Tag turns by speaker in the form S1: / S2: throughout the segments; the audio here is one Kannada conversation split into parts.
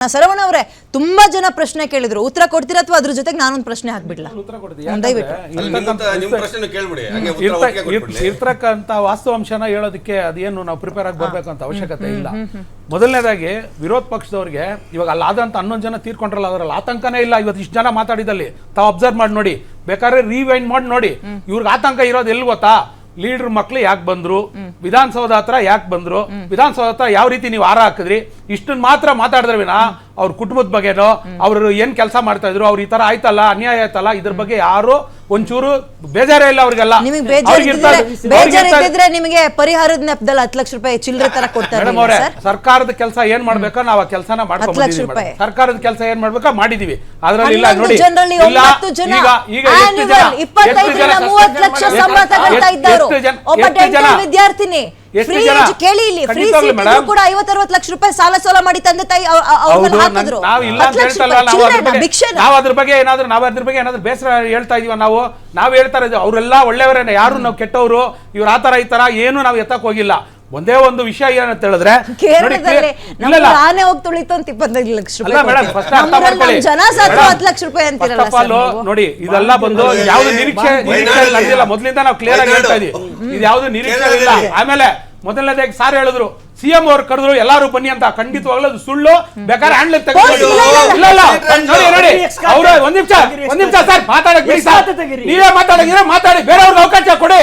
S1: ಸರವಣ ಅವರೇ ತುಂಬಾ ಜನ ಪ್ರಶ್ನೆ ಕೇಳಿದ್ರು, ಉತ್ತರ ಕೊಡ್ತೀರಾ ಅಥವಾ ಅದ್ರ ಜೊತೆಗೆ ನಾನೊಂದು ಪ್ರಶ್ನೆ ಹಾಕ್ಬಿಡ್ಲಾ?
S2: ಇರ್ತಕ್ಕಂತ ವಾಸ್ತವಾಂಶನ ಹೇಳೋದಕ್ಕೆ ಅದೇನು ನಾವು ಪ್ರಿಪೇರ್ ಆಗಿ ಬರ್ಬೇಕು ಅಂತ ಅವಶ್ಯಕತೆ ಇಲ್ಲ. ಮೊದಲನೇದಾಗಿ ವಿರೋಧ ಪಕ್ಷದವ್ರಿಗೆ ಇವಾಗ ಅಲ್ಲಾದಂತ 11 ಜನ ತೀರ್ಕೊಂಡ್ರಲ್ಲ, ಅದರಲ್ಲಿ ಆತಂಕನೇ ಇಲ್ಲ. ಇವತ್ತು ಇಷ್ಟು ಜನ ಮಾತಾಡಿದಲ್ಲಿ ತಾವು ಅಬ್ಸರ್ವ್ ಮಾಡಿ ನೋಡಿ, ಬೇಕಾದ್ರೆ ರಿವೈಂಡ್ ಮಾಡಿ ನೋಡಿ. ಇವ್ರಿಗೆ ಆತಂಕ ಇರೋದು ಎಲ್ಲಿ ಗೊತ್ತಾ? ಲೀಡರ್ ಮಕ್ಳು ಯಾಕೆ ಬಂದ್ರು, ವಿಧಾನಸೌಧ ಹತ್ರ ಯಾಕೆ ಬಂದ್ರು, ವಿಧಾನಸೌಧ ಹತ್ರ ಯಾವ ರೀತಿ ನೀವು ಹಾರ ಹಾಕಿದ್ರಿ, ಇಷ್ಟನ್ನ ಮಾತ್ರ ಮಾತಾಡಿದ್ರೆ ವಿನಾ ಅವ್ರ ಕುಟುಂಬದ ಬಗ್ಗೆನೋ ಅವ್ರು ಏನ್ ಕೆಲಸ ಮಾಡ್ತಾ ಇದ್ರು, ಅವ್ರು ಈ ತರ ಆಯ್ತಲ್ಲ, ಅನ್ಯಾಯ ಆಯ್ತಲ್ಲ, ಇದ್ರ ಬಗ್ಗೆ ಯಾರು ಒಂಚೂರು ಬೇಜಾರೇ ಇಲ್ಲ ಅವ್ರಿಗೆಲ್ಲ.
S1: ನಿಮಗೆ ಪರಿಹಾರದ ನೆಪದಲ್ಲಿ 10 ಲಕ್ಷ ರೂಪಾಯಿ ಚಿಲ್ಲರೆ ತರ ಕೊಡ್ತಾರೆ.
S2: ಸರ್ಕಾರದ ಕೆಲಸ ಏನ್ ಮಾಡ್ಬೇಕೋ ನಾವು ಆ ಕೆಲಸನ ಮಾಡ್ಕೊಂಡಿದ್ದೀವಿ. ಸರ್ಕಾರದ ಕೆಲಸ ಏನ್ ಮಾಡ್ಬೇಕೋ ಮಾಡಿದೀವಿ. ಅದ್ರಲ್ಲಿ ಇಲ್ಲ ನೋಡಿ,
S1: ವಿದ್ಯಾರ್ಥಿನಿ ಕೇಳಿ, ಇಲ್ಲಿ ಫ್ರೀ ಸೀಟ್ ಕೂಡ 50-60 ಲಕ್ಷ ರೂಪಾಯಿ ಸಾಲ ಮಾಡಿ ತಂದೆ ತಾಯಿ ಹಾಕಿದ್ರು.
S2: ನಾವು ಅದ್ರ ಬಗ್ಗೆ ಏನಾದ್ರು ಬೇಸರ ಹೇಳ್ತಾ ಇದೀವ? ನಾವು ಹೇಳ್ತಾ ಇದ್ದೀವಿ ಅವರೆಲ್ಲ ಒಳ್ಳೆಯವರೇನೆ, ಯಾರು ನಾವು ಕೆಟ್ಟವರು, ಇವ್ರ ಆತರ ಈ ತರ ಏನು ನಾವು ಎತ್ತಕ್ ಹೋಗಿಲ್ಲ. ಒಂದೇ ಒಂದು ವಿಷಯ ಏನಂತ ಹೇಳಿದ್ರೆ, ನೋಡಿ ಇದೆಲ್ಲ ಬಂದು ಯಾವ್ದು ನಿರೀಕ್ಷೆ ನಡೆದಿಲ್ಲ. ಮೊದಲಿಂದ ನಾವು ಕ್ಲಿಯರ್ ಆಗಿ ಹೇಳ್ತಾ ಇದೀವಿ, ಇದು ಯಾವ್ದು ನಿರೀಕ್ಷೆ ಇಲ್ಲ. ಆಮೇಲೆ ಮೊದಲನೇದಾಗಿ ಸಾರ್ ಹೇಳಿದ್ರು ಸಿಎಂ ಅವ್ರು ಕರೆದ್ರು ಎಲ್ಲಾರು ಬನ್ನಿ ಅಂತ. ಖಂಡಿತವಾಗ್ಲೂ ಅದು ಸುಳ್ಳು. ಬೇಕಾದ್ರೆ ಹ್ಯಾಂಡ್ಲ್ ತೆಗೆದುಕೊಳ್ಳಿ. ನೋಡಿ ಅವ್ರು ಒಂದ್ ನಿಮಿಷ ಸರ್ ಮಾತಾಡಕ್ ಬಿಡಿ ಸರ್, ನೀವೇ ಮಾತಾಡಿದ್ರೆ ಮಾತಾಡಿ, ಬೇರೆಯವ್ರಿಗೆ ಅವಕಾಶ ಕೊಡಿ,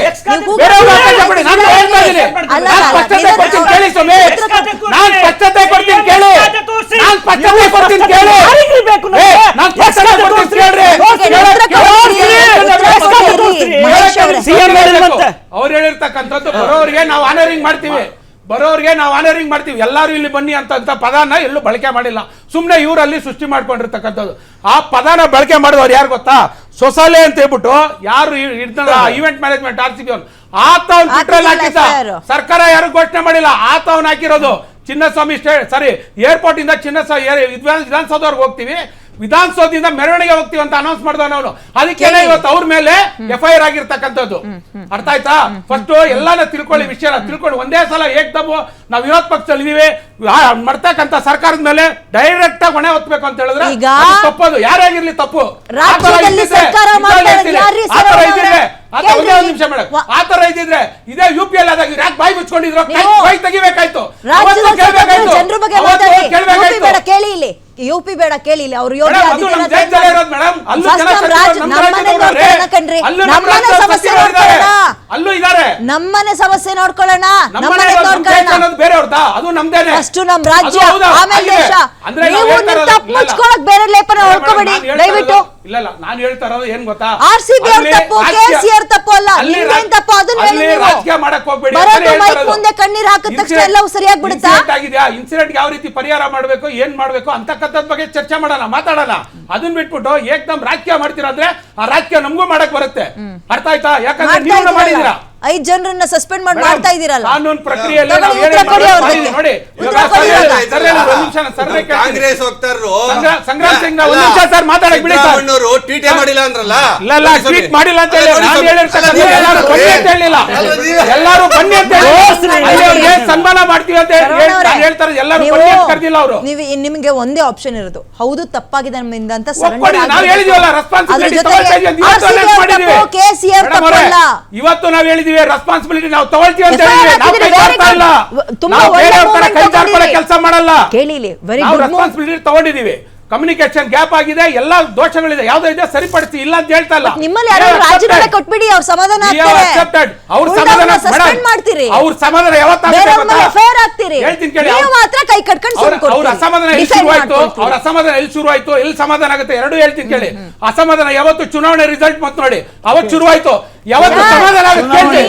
S2: ಬೇರೆಯವ್ರಿಗೆ ಅವಕಾಶ ಕೊಡಿ. ನಾನು ಹೇಳ್ತಾ ಇದ್ದೀನಿ, ನಾನು ಸ್ಪಷ್ಟತೆ ಕೊಡ್ತೀನಿ ಕೇಳಿ ಸ್ವಾಮಿ, ನಾನು ಸ್ಪಷ್ಟತೆ ಕೊಡ್ತೀನಿ ಕೇಳಿ, ನಾನು ಸ್ಪಷ್ಟತೆ ಕೊಡ್ತೀನಿ ಕೇಳಿ, ನಾನು ಸ್ಪಷ್ಟತೆ ಕೊಡ್ತೀನಿ ಕೇಳ್ರಿ. ಅವ್ರು ಹೇಳಿರ್ತಕ್ಕಂಥದ್ದು ಬರೋರಿಗೆ ನಾವು ಆನರಿಂಗ್ ಮಾಡ್ತೀವಿ, ಎಲ್ಲಾರು ಇಲ್ಲಿ ಬನ್ನಿ ಅಂತ ಪದಾನ ಎಲ್ಲೂ ಬಳಕೆ ಮಾಡಿಲ್ಲ. ಸುಮ್ನೆ ಇವರಲ್ಲಿ ಸೃಷ್ಟಿ ಮಾಡ್ಕೊಂಡಿರ್ತಕ್ಕಂಥದ್ದು. ಆ ಪದಾನ ಬಳಕೆ ಮಾಡಿದವ್ರು ಯಾರು ಗೊತ್ತಾ? ಸೊಸಾಲೆ ಅಂತ ಹೇಳ್ಬಿಟ್ಟು ಯಾರು ಇವೆಂಟ್ ಮ್ಯಾನೇಜ್ಮೆಂಟ್ RCB ಅವ್ನು ಆತವ್ನ ಟ್ವಿಟರ್ ಹಾಕಿದ್ದ. ಸರ್ಕಾರ ಯಾರು ಘೋಷಣೆ ಮಾಡಿಲ್ಲ, ಆತವ್ನ ಹಾಕಿರೋದು. ಚಿನ್ನಸ್ವಾಮಿ ಏರ್ಪೋರ್ಟ್ ಇಂದ ವಿಧಾನಸೌಧವರೆಗೆ ಹೋಗ್ತೀವಿ, ವಿಧಾನಸೌಧದಿಂದ ಮೆರವಣಿಗೆ ಹೋಗ್ತೀವಿ ಅಂತ ಅನೌನ್ಸ್ ಮಾಡಿದವನು ಅವನು. ಅದಕ್ಕೆ ಇವತ್ತು ಅವ್ರ ಮೇಲೆ FIR ಆಗಿರ್ತಕ್ಕಂಥದ್ದು. ಅರ್ಥ ಆಯ್ತಾ? ಫಸ್ಟ್ ಎಲ್ಲಾನ ತಿಳ್ಕೊಳ್ಳಿ, ವಿಷಯ ತಿಳ್ಕೊಂಡು ಒಂದೇ ಸಲ ಏಕ್ದಮ್ಮು ನಾವು ವಿರೋಧ ಪಕ್ಷದಲ್ಲಿ ಇದೀವಿ ಮಾಡ್ತಕ್ಕಂಥ ಸರ್ಕಾರದ ಮೇಲೆ ಡೈರೆಕ್ಟ್ ಆಗಿ ಹೊಣೆ ಹೊತ್ತಬೇಕು ಅಂತ ಹೇಳಿದ್ರೆ ತಪ್ಪದು. ಯಾರಾಗಿರ್ಲಿ ತಪ್ಪು. ಒಂದೇ ನಿಮಿಷ ಮೇಡಮ್, ಆತರ ಇದ್ದಿದ್ರೆ ಇದೇ UPL ಆದಾಗ ಯಾಕೆ ಬಾಯಿ ಮುಚ್ಕೊಂಡಿದ್ರು? ಬಾಯಿ ತೆಗಿಬೇಕಾಯ್ತು,
S1: ಕೇಳಿ. UP ಬೇಡ ಕೇಳಿ, ಅವರು ನಮ್ಮನೆ ಸಮಸ್ಯೆ ನೋಡ್ಕೊಳ್ಳೋಣ, ಅಷ್ಟು ನಮ್ ರಾಜ್ಯ ಆಮೇಲೆ ದೇಶ. ತಪ್ಪು ಮುಚ್ಕೊಳಕ್ ಬೇರೆ ಲೇಪನ ಹೊಡ್ಕೋಬೇಡಿ ದಯವಿಟ್ಟು.
S2: ಇಲ್ಲ ನಾನು ಹೇಳ್ತಾ ಇರೋದು ಏನ್ ಗೊತ್ತಾ?
S1: RCB ಅವ್ರ ತಪ್ಪು, KCR ತಪ್ಪು ಅಲ್ಲ, ನಿಮ್ದೇನ್ ತಪ್ಪು ಅದನ್ನ ಹೇಳಿ.
S2: ರಾಜಕೀಯ ಮಾಡಕ್ ಹೋಗ್ಬೇಡಿ.
S1: ಮುಂದೆ ಕಣ್ಣೀರ್ ಹಾಕಿದ ತಕ್ಷಣ ಎಲ್ಲವೂ ಸರಿಯಾಗಿ ಬಿಡುತ್ತಾ?
S2: ಇನ್ಸಿಡೆಂಟ್ ಯಾವ ರೀತಿ ಪರಿಹಾರ ಮಾಡ್ಬೇಕು, ಏನ್ ಮಾಡ್ಬೇಕು ಅಂತಕ್ಕಂಥದ್ ಬಗ್ಗೆ ಚರ್ಚೆ ಮಾಡೋಣ, ಮಾತಾಡೋಣ. ಅದನ್ನ ಬಿಟ್ಬಿಟ್ಟು ಏಕ್ದಮ್ ರಾಜಕೀಯ ಮಾಡ್ತೀರಾ ಅಂದ್ರೆ ಆ ರಾಜಕೀಯ ನಮಗೂ ಮಾಡಕ್ ಬರುತ್ತೆ. ಅರ್ಥ ಆಯ್ತಾ? ಯಾಕಂದ್ರೆ ನೀವು ಮಾಡಿದೀರಾ,
S1: 5 ಜನರನ್ನ ಸಸ್ಪೆಂಡ್ ಮಾಡ್ತಾ ಇದೀರಲ್ಲ.
S2: ಕಾನೂನು ಪ್ರಕ್ರಿಯೆಯಲ್ಲಿ ನೋಡಿ,
S3: ಕಾಂಗ್ರೆಸ್ ಹೋಗ್ತಾರು
S2: ಸಂಗ್ರಾಮ್ ಸಿಂಗ್ ಒಂದ್ ನಿಮಿಷ ಸರ್ ಮಾತಾಡಕ್ ಬಿಡಿ.
S3: ಟ್ವೀಟ್ ಮಾಡಿಲ್ಲ ಅಂದ್ರಲ್ಲ,
S2: ಇಲ್ಲ ಟ್ವೀಟ್ ಮಾಡಿಲ್ಲ ಅಂತ ಹೇಳಿ ಎಲ್ಲಾರು ಬನ್ನಿ ಅಂತ ಹೇಳಿ ಸನ್ಮಾನ ಮಾಡ್ತೀವಿ ಅಂತ ಹೇಳ್ತಾರೆ. ಎಲ್ಲರೂ ಬನ್ನಿ ಅಂತ ಕರೆದಿಲ್ಲ ಅವರು.
S1: ನಿಮಗೆ ಒಂದೇ ಆಪ್ಷನ್ ಇರೋದು, ಹೌದು ತಪ್ಪಾಗಿದೆ ನಮ್ಮಿಂದ ಅಂತ
S2: ನಾವು ಹೇಳಿದೀವಲ್ಲ, ರೆಸ್ಪಾನ್ಸಿಬಿಲಿಟಿ ಇವತ್ತು ನಾವು ಹೇಳಿದ್ವಿ, ರೆಸ್ಪಾನ್ಸಿಬಿಲಿಟಿ ನಾವು ತಗೊಳ್ತೀವಿ ಅಂತ ಹೇಳಿದ್ವಿ. ಕೆಲಸ ಮಾಡಲ್ಲ, ರೆಸ್ಪಾನ್ಸಿಬಿಲಿಟಿ ತಗೊಂಡಿದೀವಿ. ಕಮ್ಯುನಿಕೇಶನ್ ಗ್ಯಾಪ್ ಆಗಿದೆ, ಎಲ್ಲ ದೋಷಗಳಿದೆ, ಯಾವ್ದೋ ಇದೆ ಸರಿಪಡಿಸಿ, ಇಲ್ಲ ಅಂತ ಹೇಳ್ತಾ ಇಲ್ಲ.
S1: ನಿಮ್ಮಲ್ಲಿ ಕೊಟ್ಬಿಡಿ, ಅವ್ರ ಸಮಾಧಾನ
S2: ಅವ್ರ ಸಮಾಧಾನ ಯಾವತ್ತಾಗ್ತೀರಿ ಹೇಳ್ತೀನಿ ಕೇಳಿ. ಅವ್ರ ಅಸಮಾಧಾನ ಎಲ್ಲಿ ಶುರುವಾಯ್ತು, ಎಲ್ಲಿ ಸಮಾಧಾನ ಆಗುತ್ತೆ ಎರಡು ಹೇಳ್ತೀನಿ ಕೇಳಿ. ಅಸಮಾಧಾನ ಯಾವತ್ತು ಚುನಾವಣೆ ರಿಸಲ್ಟ್ ಮತ್ತೆ ನೋಡಿ ಅವತ್ತು ಶುರುವಾಯ್ತು, ಯಾವತ್ತು ಸಮಾಧಾನ ಆಗುತ್ತೆ.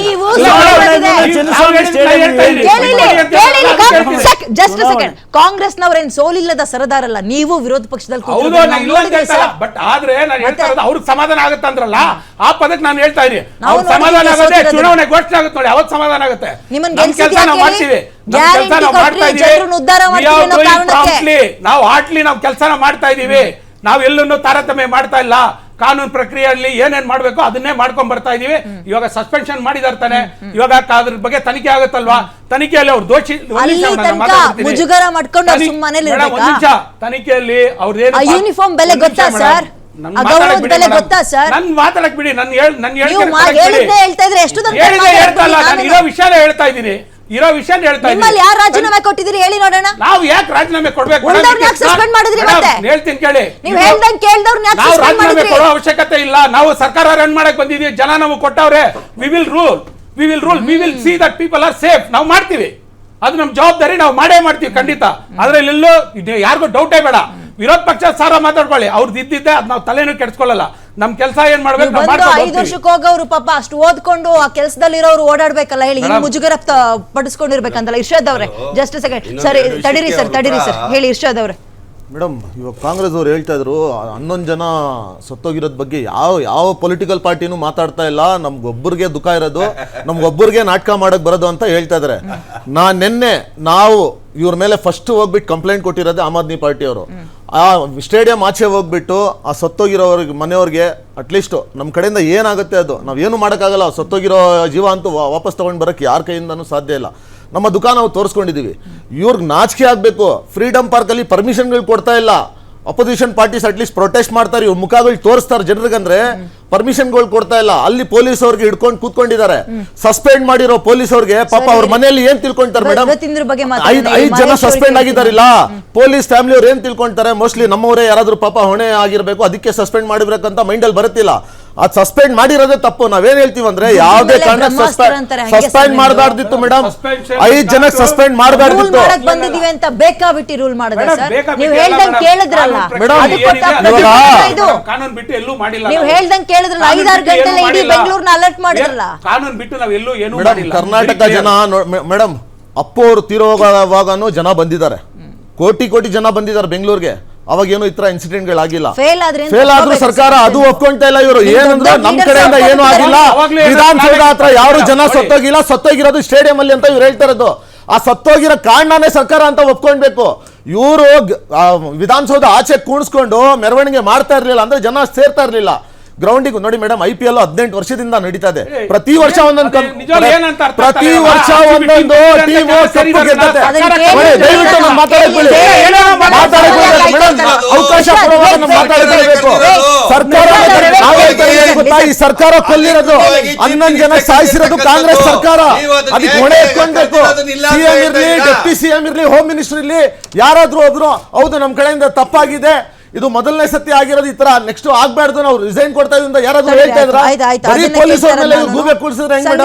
S1: ಕಾಂಗ್ರೆಸ್ನವರೇನು ಸೋಲಿಲ್ಲದ ಸರದಾರಲ್ಲ, ನೀವು ವಿರೋಧ ಪಕ್ಷದಲ್ಲಿ
S2: ಬಟ್ ಆದ್ರೆ ನಾನು ಹೇಳ್ತಾ ಇರೋದು ಅವ್ರಿಗೆ ಸಮಾಧಾನ ಆಗುತ್ತೆ ಅಂದ್ರಲ್ಲ, ಆ ಪದಕ್ಕೆ ನಾನು ಹೇಳ್ತಾ ಇದೀನಿ. ಅವ್ರ ಸಮಾಧಾನ ಆಗುತ್ತೆ, ಚುನಾವಣೆ ಘೋಷಣೆ ಆಗುತ್ತೆ ನೋಡಿ, ಅವತ್ತು ಸಮಾಧಾನ ಆಗುತ್ತೆ. ಕೆಲಸ ನಾವು ಮಾಡ್ತೀವಿ, ನಾವು ಆಟ್ಲಿ ನಾವು ಕೆಲಸನ ಮಾಡ್ತಾ ಇದೀವಿ. ನಾವ್ ಎಲ್ಲೂ ತಾರತಮ್ಯ ಮಾಡ್ತಾ ಇಲ್ಲ. ಕಾನೂನು ಪ್ರಕ್ರಿಯೆಯಲ್ಲಿ ಏನೇನ್ ಮಾಡ್ಬೇಕು ಅದನ್ನೇ ಮಾಡ್ಕೊಂಡ್ ಬರ್ತಾ ಇದೀವಿ. ಇವಾಗ ಸಸ್ಪೆನ್ಷನ್ ಮಾಡಿದಾರೆ ತಾನೆ, ಇವಾಗ ಅದ್ರ ಬಗ್ಗೆ ತನಿಖೆ ಆಗುತ್ತಲ್ವಾ, ತನಿಖೆಯಲ್ಲಿ ಅವ್ರು ದೋಷಿ.
S1: ಮುಜುಗರ ಮಾಡ್ಕೊಂಡು ಅವ್ರು ಸುಮ್ಮನೆ
S2: ಒಂದ್ ನಿಮಿಷ, ತನಿಖೆಯಲ್ಲಿ ಅವ್ರದ್ದೇನು
S1: ಯೂನಿಫಾರ್ಮ್ ಬೆಲೆ ಗೊತ್ತಾ ಸರ್? ಬೆಲೆ ಗೊತ್ತಾ ಸರ್?
S2: ನನ್ ಮಾತಾಡಕ್ ಬಿಡಿ, ನಾನು
S1: ಹೇಳ್ತಾ ಇದ್ರೆ ಎಷ್ಟು
S2: ಹೇಳ್ತಾ ಇಲ್ಲ, ನಾನು ಇರೋ ವಿಷಯನೇ ಹೇಳ್ತಾ ಇದ್ದೀನಿ, ಇರೋ ವಿಷಯ ಹೇಳ್ತಾ
S1: ಇದ್ದೀನಿ. ಯಾರು ರಾಜೀನಾಮೆ ಕೊಟ್ಟಿದ್ದೀರಿ ಹೇಳಿ ನೋಡೋಣ.
S2: ನಾವು ಯಾಕೆ ರಾಜೀನಾಮೆ ಕೊಡ್ಬೇಕು?
S1: ಸಸ್ಪೆಂಡ್ ಮಾಡಿದ್ರಿ ಮತ್ತೆ?
S2: ಹೇಳ್ತೀನಿ ಕೇಳಿ,
S1: ನೀವು ಹೇಳ್ದಂಗೆ ಕೇಳ್ದವ್ರನ್ನ
S2: ನಾವು ರಾಜೀನಾಮೆ ಕೊಡೋ ಅವಶ್ಯಕತೆ ಇಲ್ಲ. ನಾವು ಸರ್ಕಾರ ರನ್ ಮಾಡಕ್ ಬಂದಿದೀವಿ, ಜನ ನಮಗೆ ಕೊಟ್ಟವ್ರೆ. We will rule, we will see that people are safe. ನಾವು ಮಾಡ್ತೀವಿ, ಅದು ನಮ್ ಜವಾಬ್ದಾರಿ, ನಾವು ಮಾಡೇ ಮಾಡ್ತೀವಿ ಖಂಡಿತ. ಅದ್ರಲ್ಲಿ ಎಲ್ಲೂ ಯಾರಿಗೂ ಡೌಟೇ ಬೇಡ. ವಿರೋಧ ಪಕ್ಷ ಸಾರ ಮಾತಾಡ್ಕೊಳ್ಳಿ, ಅವ್ರದ್ದು ಇದ್ದಿದ್ದೆ ಅದ್ ನಾವು ತಲೆನೂ ಕೆಡ್ಸ್ಕೊಳ್ಳಲ್ಲ. ನಮ್ ಕೆಲಸ ಏನ್ ಮಾಡ್ಬೇಕು
S1: 5 ವರ್ಷಕ್ಕೆ ಹೋಗೋರು ಪಾಪ ಅಷ್ಟು ಓದ್ಕೊಂಡು ಆ ಕೆಲಸದಲ್ಲಿರೋರು ಓಡಾಡ್ಬೇಕಲ್ಲ ಹೇಳಿ, ಹಿಂಗ್ ಮುಜುಗರ ಪಡಿಸ್ಕೊಂಡಿರ್ಬೇಕಂತಲ್ಲ. ಇರ್ಷಾದ್ ಅವ್ರೆ ಜಸ್ಟ್ ಸೆಕೆಂಡ್, ಸರಿ ತಡೀರಿ ಸರ್ ಹೇಳಿ ಇರ್ಷಾದ್ ಅವ್ರೆ.
S4: ಮೇಡಮ್, ಇವಾಗ ಕಾಂಗ್ರೆಸ್ ಅವ್ರು ಹೇಳ್ತಾ ಇದ್ರು 11 ಜನ ಸತ್ತೋಗಿರೋದ್ ಬಗ್ಗೆ ಯಾವ ಪೊಲಿಟಿಕಲ್ ಪಾರ್ಟಿನೂ ಮಾತಾಡ್ತಾ ಇಲ್ಲ. ನಮ್ಗೊಬ್ಬರಿಗೆ ದುಃಖ ಇರೋದು, ನಮ್ಗೊಬ್ಬರಿಗೆ ನಾಟಕ ಮಾಡಕ್ ಬರೋದು ಅಂತ ಹೇಳ್ತಾ ಇದಾರೆ. ನಿನ್ನೆ ನಾವು ಇವ್ರ ಮೇಲೆ ಫಸ್ಟ್ ಹೋಗ್ಬಿಟ್ಟು ಕಂಪ್ಲೇಂಟ್ ಕೊಟ್ಟಿರೋದೇ ಆಮ್ ಆದ್ಮಿ ಪಾರ್ಟಿಯವರು. ಆ ಸ್ಟೇಡಿಯಂ ಆಚೆ ಹೋಗ್ಬಿಟ್ಟು ಆ ಸತ್ತೋಗಿರೋವ್ರಿಗೆ ಮನೆಯವ್ರಿಗೆ ಅಟ್ಲೀಸ್ಟ್ ನಮ್ಮ ಕಡೆಯಿಂದ ಏನಾಗುತ್ತೆ ಅದು ನಾವೇನು ಮಾಡೋಕ್ಕಾಗಲ್ಲ. ಸತ್ತೋಗಿರೋ ಜೀವ ಅಂತೂ ವಾಪಸ್ ತಗೊಂಡು ಬರೋಕ್ಕೆ ಯಾರ ಕೈಯಿಂದನೂ ಸಾಧ್ಯ ಇಲ್ಲ. ನಮ್ಮ ದುಃಖ ನಾವು ತೋರಿಸ್ಕೊಂಡಿದ್ದೀವಿ. ಇವ್ರಿಗೆ ನಾಚಿಕೆ ಆಗಬೇಕು. ಫ್ರೀಡಮ್ ಪಾರ್ಕಲ್ಲಿ ಪರ್ಮಿಷನ್ಗಳು ಕೊಡ್ತಾ ಇಲ್ಲ. ಅಪೋಸಿಷನ್ ಪಾರ್ಟೀಸ್ ಅಟ್ಲೀಸ್ಟ್ ಪ್ರೊಟೆಸ್ಟ್ ಮಾಡ್ತಾರೆ, ಇವ್ರ ಮುಖಗಳು ತೋರಿಸ್ತಾರೆ ಜನರಿಗಂದ್ರೆ ಪರ್ಮಿಷನ್ಗಳು ಕೊಡ್ತಾ ಇಲ್ಲ. ಅಲ್ಲಿ ಪೊಲೀಸ್ ಅವ್ರಿಗೆ ಹಿಡ್ಕೊಂಡು ಕೂತ್ಕೊಂಡಿದ್ದಾರೆ. ಸಸ್ಪೆಂಡ್ ಮಾಡಿರೋ ಪೊಲೀಸ್ ಅವ್ರಿಗೆ ಪಾಪ ಅವ್ರ ಮನೆಯಲ್ಲಿ ಏನ್ ತಿಳ್ಕೊಂತಾರೆ ಮೇಡಮ್? 5 ಜನ ಸಸ್ಪೆಂಡ್ ಆಗಿದಾರಿಲ್ಲ. ಪೊಲೀಸ್ ಫ್ಯಾಮಿಲಿ ಅವ್ರು ಏನ್ ತಿಳ್ಕೊಂತಾರೆ? ಮೋಸ್ಟ್ಲಿ ನಮ್ಮವರೇ ಯಾರಾದ್ರೂ ಪಾಪ ಹೊಣೆ ಆಗಿರ್ಬೇಕು, ಅದಕ್ಕೆ ಸಸ್ಪೆಂಡ್ ಮಾಡಿರ್ಬೇಕಂತ ಮೈಂಡಲ್ಲಿ ಬರುತ್ತಿಲ್ಲ. ಅದ್ ಸಸ್ಪೆಂಡ್ ಮಾಡಿರೋದೇ ತಪ್ಪು. ನಾವೇನ್ ಹೇಳ್ತೀವಿ ಅಂದ್ರೆ ಯಾವುದೇ ಕಾರಣ ಸಸ್ಪೆಂಡ್ ಮಾಡಬಾರ್ದಿತ್ತು ಮೇಡಮ್. 5 ಜನ ಸಸ್ಪೆಂಡ್ ಮಾಡಬಾರ್ದಿತ್ತು.
S1: ಬಂದಿದೀವಿ ಅಂತ ಬೇಕಾಬಿಟ್ಟಿ ರೂಲ್ ಮಾಡಿದ್ರೆ ಸರ್, ನೀವು ಹೇಳ್ದಂಗೆ ಕೇಳಿದ್ರಲ್ಲ
S2: ಕಾನೂನು ಬಿಟ್ಟು ಎಲ್ಲೂ ಮಾಡಿಲ್ಲ.
S1: ನೀವು ಹೇಳ್ದಂಗೆ ಕೇಳಿದ್ರಲ್ಲ, 5-6 ಗಂಟೆಲ್ಲ ಇಡೀ ಬೆಂಗಳೂರನ್ನ ಅಲರ್ಟ್ ಮಾಡಿದ್ರಲ್ಲ.
S2: ಕಾನೂನು ಬಿಟ್ಟು ನಾವೆಲ್ಲೂ ಏನು ಮಾಡಿಲ್ಲ.
S4: ಕರ್ನಾಟಕ ಜನ ಮೇಡಮ್, ಅಪ್ಪು ಅವರು ತೀರೋಗುವಾಗನೂ ಜನ ಬಂದಿದ್ದಾರೆ, ಕೋಟಿ ಜನ ಬಂದಿದ್ದಾರೆ ಬೆಂಗಳೂರಿಗೆ. ಅವಾಗ ಏನು ಇತರ ಇನ್ಸಿಡೆಂಟ್ಗಳಾಗಿಲ್ಲ. ಫೇಲ್ ಆದ್ರೂ ಸರ್ಕಾರ ಅದು ಒಪ್ಕೊಂತ ಇಲ್ಲ. ಇವರು ಏನಂದ್ರೆ ನಮ್ ಕಡೆಯಿಂದ ಏನು ಆಗಿಲ್ಲ, ವಿಧಾನಸೌಧ ಹತ್ರ ಯಾರು ಜನ ಸತ್ತೋಗಿಲ್ಲ, ಸತ್ತೋಗಿರೋದು ಸ್ಟೇಡಿಯಂ ಅಲ್ಲಿ ಅಂತ ಇವ್ರು ಹೇಳ್ತಾ ಇರೋದು. ಆ ಸತ್ತೋಗಿರೋ ಕಾರಣನೇ ಸರ್ಕಾರ ಅಂತ ಒಪ್ಕೊಳ್ಬೇಕು. ಇವರು ವಿಧಾನಸೌಧ ಆಚೆ ಕೂಣಿಸ್ಕೊಂಡು ಮೆರವಣಿಗೆ ಮಾಡ್ತಾ ಇರ್ಲಿಲ್ಲ ಅಂದ್ರೆ ಜನ ಸೇರ್ತಾ ಇರ್ಲಿಲ್ಲ ಗ್ರೌಂಡಿಗೆ. ನೋಡಿ ಮೇಡಮ್, IPL 18 ವರ್ಷದಿಂದ ನಡೀತಾ ಇದೆ. ಪ್ರತಿ ವರ್ಷ ಒಂದೊಂದು ಟೀಮ್ ದಯವಿಟ್ಟು ಅವಕಾಶ ಮಾತಾಡಬೇಕು. ಈ ಸರ್ಕಾರ ಕೊಲ್ಲಿರೋದು 11 ಜನ ಸಾಯಿಸಿರೋದು ಕಾಂಗ್ರೆಸ್ ಸರ್ಕಾರ. ಅದಕ್ಕೆ ಹೊಣೆ ಎತ್ಕೊಳ್ಬೇಕು. CM ಇರ್ಲಿ, ಡೆಪ್ಟಿ CM ಇರ್ಲಿ, ಹೋಮ್ ಮಿನಿಸ್ಟರ್ ಇರ್ಲಿ, ಯಾರಾದ್ರೂ ಒಬ್ರು ಹೌದು ನಮ್ ಕಡೆಯಿಂದ ತಪ್ಪಾಗಿದೆ, ಇದು ಮೊದಲನೇ ಸತಿ ಆಗಿರೋದು, ಈ ತರ ನೆಕ್ಸ್ಟ್ ಆಗ್ಬಾರ್ದು, ನಾವು ರಿಸೈನ್ ಕೊಡ್ತಾ ಇದ್ರಿಂದ ಯಾರಾದ್ರೂ ಹೇಳ್ತಾ ಇದ್ರ? ಪೊಲೀಸ್ ಅವ್ರ ಮೇಲೆ ಗೂಬೆ ಕೂರಿಸಿದ್ರೆ ಹೆಂಗ್ ಮೇಡಮ್?